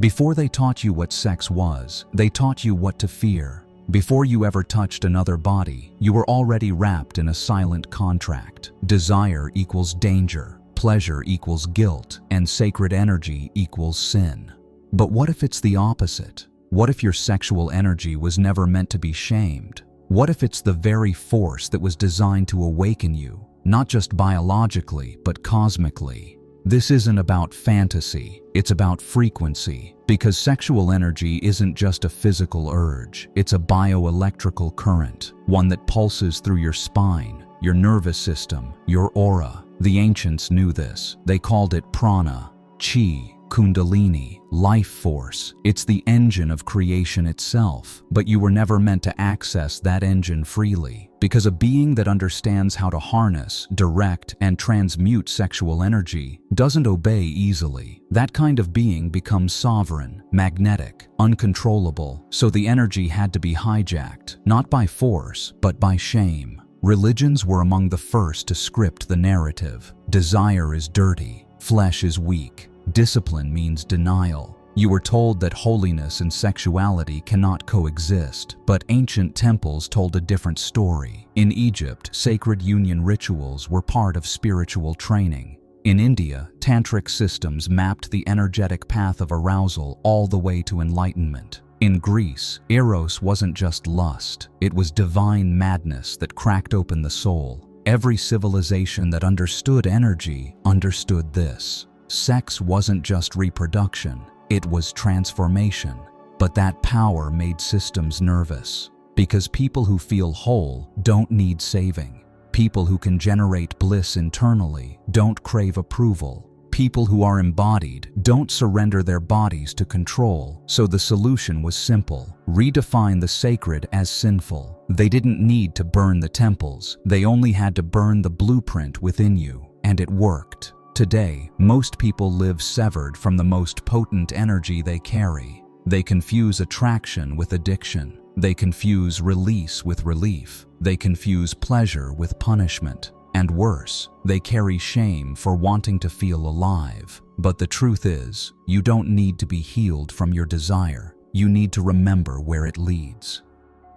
Before they taught you what sex was, they taught you what to fear. Before you ever touched another body, you were already wrapped in a silent contract. Desire equals danger, pleasure equals guilt, and sacred energy equals sin. But what if it's the opposite? What if your sexual energy was never meant to be shamed? What if it's the very force that was designed to awaken you, not just biologically, but cosmically? This isn't about fantasy, it's about frequency, because sexual energy isn't just a physical urge, it's a bioelectrical current, one that pulses through your spine, your nervous system, your aura. The ancients knew this. They called it prana, chi, kundalini, life force. It's the engine of creation itself, but you were never meant to access that engine freely, because a being that understands how to harness, direct, and transmute sexual energy doesn't obey easily. That kind of being becomes sovereign, magnetic, uncontrollable, so the energy had to be hijacked, not by force, but by shame. Religions were among the first to script the narrative. Desire is dirty, flesh is weak. Discipline means denial. You were told that holiness and sexuality cannot coexist, but ancient temples told a different story. In Egypt, sacred union rituals were part of spiritual training. In India, tantric systems mapped the energetic path of arousal all the way to enlightenment. In Greece, eros wasn't just lust, it was divine madness that cracked open the soul. Every civilization that understood energy understood this. Sex wasn't just reproduction, it was transformation. But that power made systems nervous, because people who feel whole don't need saving. People who can generate bliss internally don't crave approval. People who are embodied don't surrender their bodies to control. So the solution was simple: redefine the sacred as sinful. They didn't need to burn the temples, they only had to burn the blueprint within you, and it worked. Today, most people live severed from the most potent energy they carry. They confuse attraction with addiction. They confuse release with relief. They confuse pleasure with punishment. And worse, they carry shame for wanting to feel alive. But the truth is, you don't need to be healed from your desire. You need to remember where it leads.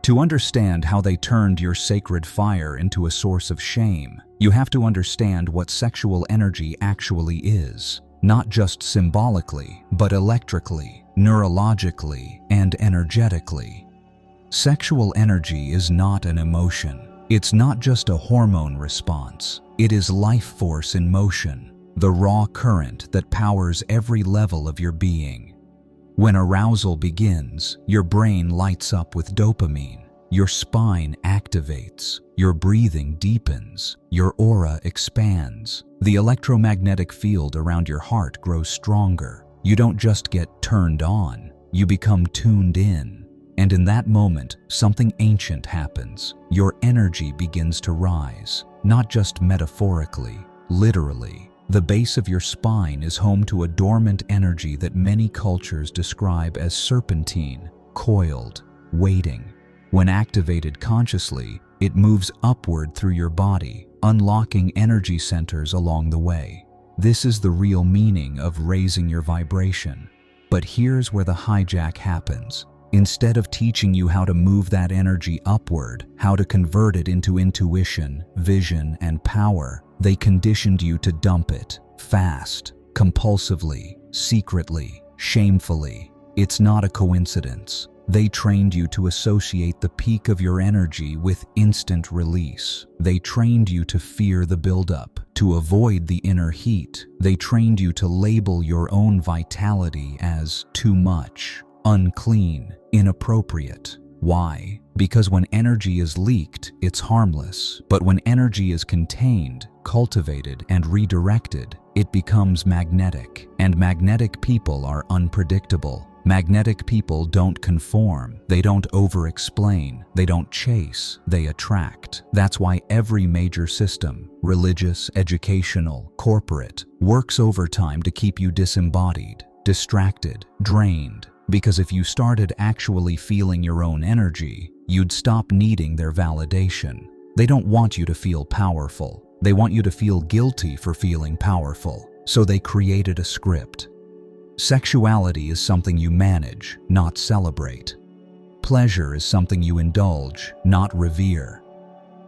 To understand how they turned your sacred fire into a source of shame, you have to understand what sexual energy actually is, not just symbolically, but electrically, neurologically, and energetically. Sexual energy is not an emotion. It's not just a hormone response. It is life force in motion, the raw current that powers every level of your being. When arousal begins, your brain lights up with dopamine, your spine activates, your breathing deepens, your aura expands. The electromagnetic field around your heart grows stronger. You don't just get turned on, you become tuned in. And in that moment, something ancient happens. Your energy begins to rise, not just metaphorically, literally. The base of your spine is home to a dormant energy that many cultures describe as serpentine, coiled, waiting. When activated consciously, it moves upward through your body, unlocking energy centers along the way. This is the real meaning of raising your vibration. But here's where the hijack happens. Instead of teaching you how to move that energy upward, how to convert it into intuition, vision, and power, they conditioned you to dump it, fast, compulsively, secretly, shamefully. It's not a coincidence. They trained you to associate the peak of your energy with instant release. They trained you to fear the buildup, to avoid the inner heat. They trained you to label your own vitality as too much, unclean, inappropriate. Why? Because when energy is leaked, it's harmless. But when energy is contained, cultivated, and redirected, it becomes magnetic. And magnetic people are unpredictable. Magnetic people don't conform, they don't over-explain, they don't chase, they attract. That's why every major system, religious, educational, corporate, works overtime to keep you disembodied, distracted, drained. Because if you started actually feeling your own energy, you'd stop needing their validation. They don't want you to feel powerful. They want you to feel guilty for feeling powerful. So they created a script. Sexuality is something you manage, not celebrate. Pleasure is something you indulge, not revere.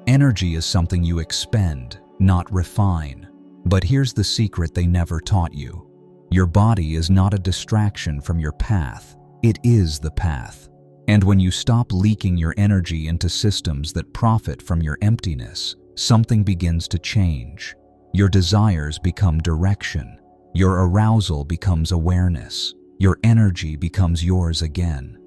Energy is something you expend, not refine. But here's the secret they never taught you. Your body is not a distraction from your path. It is the path. And when you stop leaking your energy into systems that profit from your emptiness, something begins to change. Your desires become direction. Your arousal becomes awareness. Your energy becomes yours again.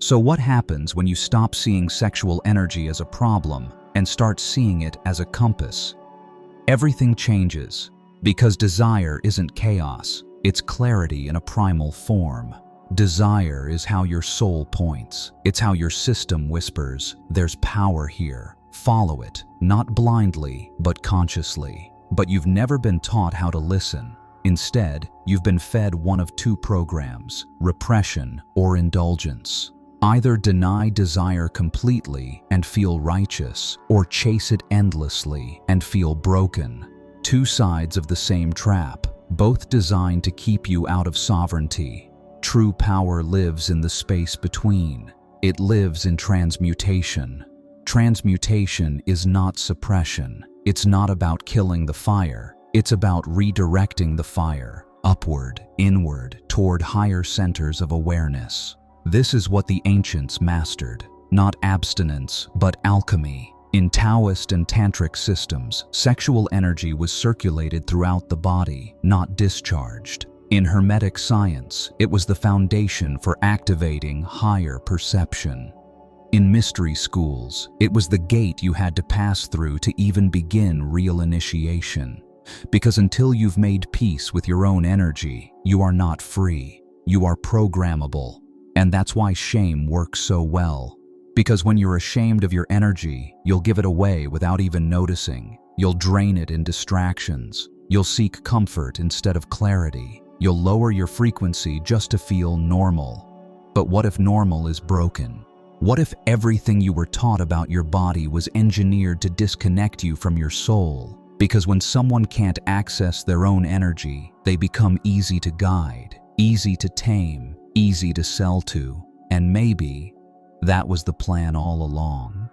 So what happens when you stop seeing sexual energy as a problem and start seeing it as a compass? Everything changes, because desire isn't chaos, it's clarity in a primal form. Desire is how your soul points. It's how your system whispers, "There's power here. Follow it, not blindly, but consciously." But you've never been taught how to listen. Instead, you've been fed one of two programs: repression or indulgence. Either deny desire completely and feel righteous, or chase it endlessly and feel broken. Two sides of the same trap, both designed to keep you out of sovereignty. True power lives in the space between. It lives in transmutation. Transmutation is not suppression. It's not about killing the fire. It's about redirecting the fire, upward, inward, toward higher centers of awareness. This is what the ancients mastered, not abstinence, but alchemy. In Taoist and Tantric systems, sexual energy was circulated throughout the body, not discharged. In Hermetic science, it was the foundation for activating higher perception. In mystery schools, it was the gate you had to pass through to even begin real initiation. Because until you've made peace with your own energy, you are not free. You are programmable. And that's why shame works so well. Because when you're ashamed of your energy, you'll give it away without even noticing. You'll drain it in distractions. You'll seek comfort instead of clarity. You'll lower your frequency just to feel normal. But what if normal is broken? What if everything you were taught about your body was engineered to disconnect you from your soul? Because when someone can't access their own energy, they become easy to guide, easy to tame, easy to sell to, and maybe that was the plan all along.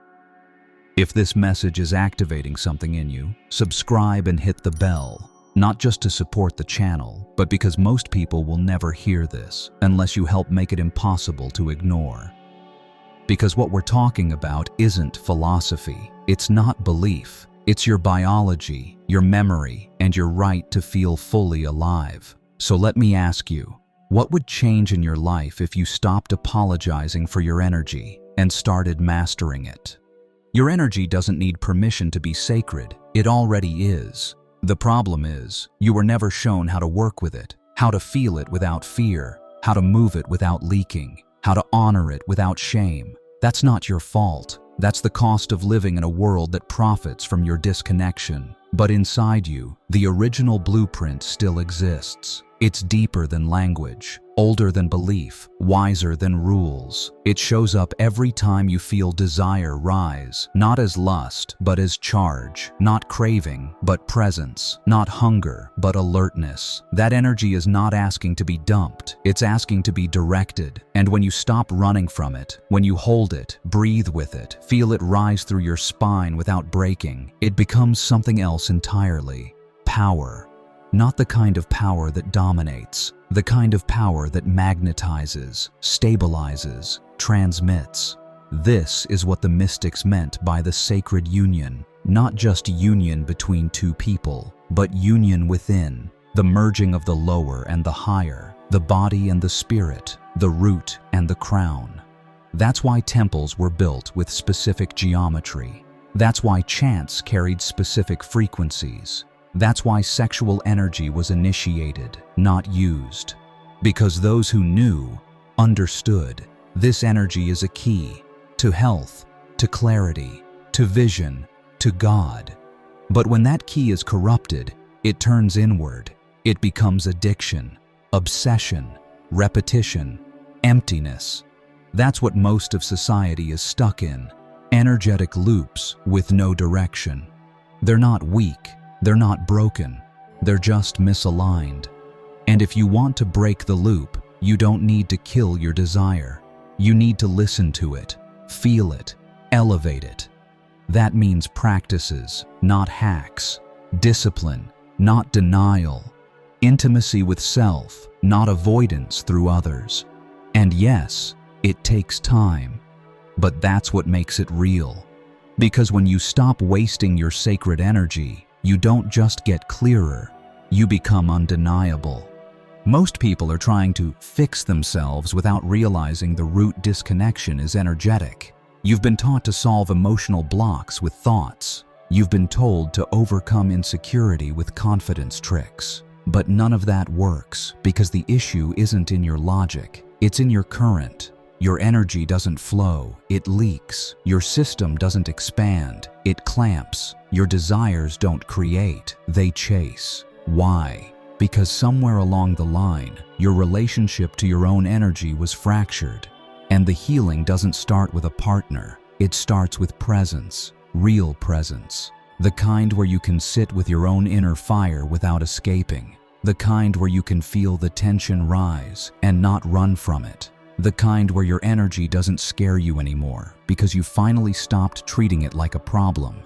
If this message is activating something in you, subscribe and hit the bell, not just to support the channel, but because most people will never hear this unless you help make it impossible to ignore. Because what we're talking about isn't philosophy, it's not belief, it's your biology, your memory, and your right to feel fully alive. So let me ask you, what would change in your life if you stopped apologizing for your energy and started mastering it? Your energy doesn't need permission to be sacred. It already is. The problem is, you were never shown how to work with it, how to feel it without fear, how to move it without leaking, how to honor it without shame. That's not your fault. That's the cost of living in a world that profits from your disconnection. But inside you, the original blueprint still exists. It's deeper than language, older than belief, wiser than rules. It shows up every time you feel desire rise, not as lust, but as charge, not craving, but presence, not hunger, but alertness. That energy is not asking to be dumped, it's asking to be directed. And when you stop running from it, when you hold it, breathe with it, feel it rise through your spine without breaking, it becomes something else entirely. Power. Not the kind of power that dominates, the kind of power that magnetizes, stabilizes, transmits. This is what the mystics meant by the sacred union, not just union between two people, but union within, the merging of the lower and the higher, the body and the spirit, the root and the crown. That's why temples were built with specific geometry. That's why chants carried specific frequencies. That's why sexual energy was initiated, not used. Because those who knew, understood, this energy is a key to health, to clarity, to vision, to God. But when that key is corrupted, it turns inward. It becomes addiction, obsession, repetition, emptiness. That's what most of society is stuck in. Energetic loops with no direction. They're not weak. They're not broken, they're just misaligned. And if you want to break the loop, you don't need to kill your desire. You need to listen to it, feel it, elevate it. That means practices, not hacks. Discipline, not denial. Intimacy with self, not avoidance through others. And yes, it takes time. But that's what makes it real. Because when you stop wasting your sacred energy, you don't just get clearer, you become undeniable. Most people are trying to fix themselves without realizing the root disconnection is energetic. You've been taught to solve emotional blocks with thoughts. You've been told to overcome insecurity with confidence tricks. But none of that works because the issue isn't in your logic, it's in your current. Your energy doesn't flow, it leaks. Your system doesn't expand, it clamps. Your desires don't create, they chase. Why? Because somewhere along the line, your relationship to your own energy was fractured. And the healing doesn't start with a partner, it starts with presence, real presence. The kind where you can sit with your own inner fire without escaping. The kind where you can feel the tension rise and not run from it. The kind where your energy doesn't scare you anymore because you finally stopped treating it like a problem.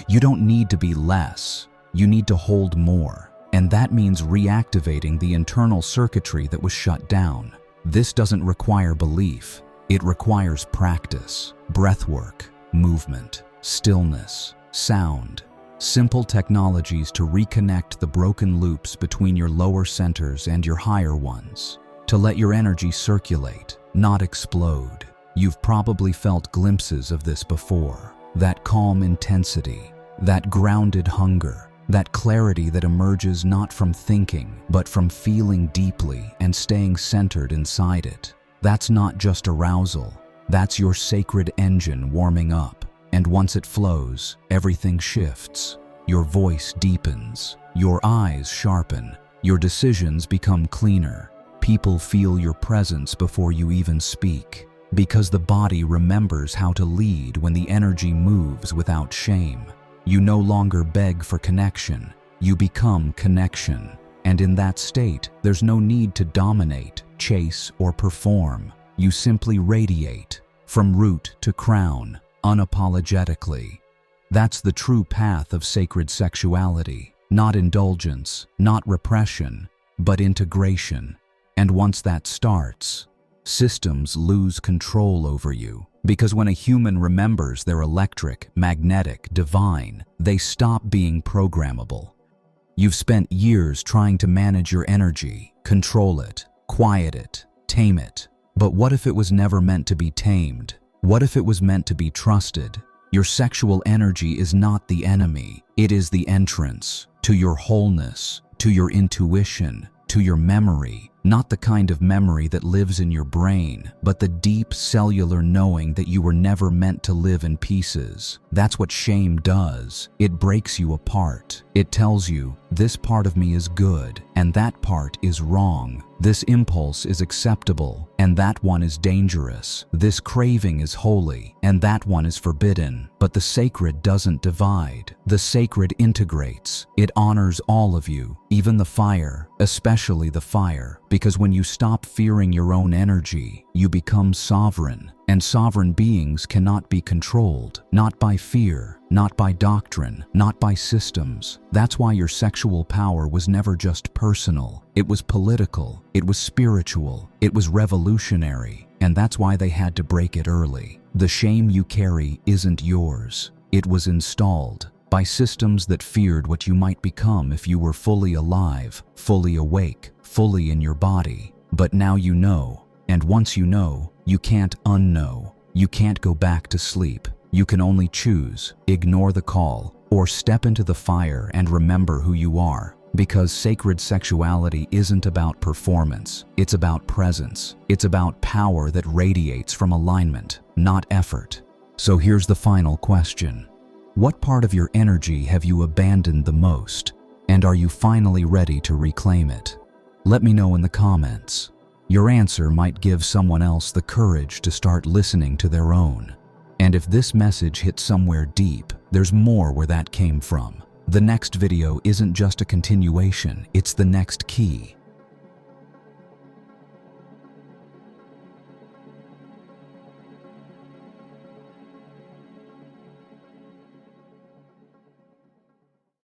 You don't need to be less, you need to hold more. And that means reactivating the internal circuitry that was shut down. This doesn't require belief, it requires practice, breathwork, movement, stillness, sound. Simple technologies to reconnect the broken loops between your lower centers and your higher ones. To let your energy circulate, not explode. You've probably felt glimpses of this before. That calm intensity, that grounded hunger, that clarity that emerges not from thinking, but from feeling deeply and staying centered inside it. That's not just arousal, that's your sacred engine warming up. And once it flows, everything shifts. Your voice deepens, your eyes sharpen, your decisions become cleaner. People feel your presence before you even speak. Because the body remembers how to lead when the energy moves without shame. You no longer beg for connection, you become connection. And in that state, there's no need to dominate, chase, or perform. You simply radiate, from root to crown, unapologetically. That's the true path of sacred sexuality. Not indulgence, not repression, but integration. And once that starts, systems lose control over you. Because when a human remembers they're electric, magnetic, divine, they stop being programmable. You've spent years trying to manage your energy, control it, quiet it, tame it. But what if it was never meant to be tamed? What if it was meant to be trusted? Your sexual energy is not the enemy. It is the entrance to your wholeness, to your intuition, to your memory. Not the kind of memory that lives in your brain, but the deep cellular knowing that you were never meant to live in pieces. That's what shame does. It breaks you apart. It tells you, this part of me is good, and that part is wrong. This impulse is acceptable, and that one is dangerous. This craving is holy, and that one is forbidden. But the sacred doesn't divide. The sacred integrates. It honors all of you, even the fire, especially the fire. Because when you stop fearing your own energy, you become sovereign. And sovereign beings cannot be controlled, not by fear, not by doctrine, not by systems. That's why your sexual power was never just personal. It was political, it was spiritual, it was revolutionary. And that's why they had to break it early. The shame you carry isn't yours. It was installed by systems that feared what you might become if you were fully alive, fully awake, fully in your body. But now you know, and once you know, you can't unknow. You can't go back to sleep. You can only choose, ignore the call, or step into the fire and remember who you are. Because sacred sexuality isn't about performance, it's about presence. It's about power that radiates from alignment, not effort. So here's the final question. What part of your energy have you abandoned the most? And are you finally ready to reclaim it? Let me know in the comments. Your answer might give someone else the courage to start listening to their own. And if this message hit somewhere deep, there's more where that came from. The next video isn't just a continuation, it's the next key.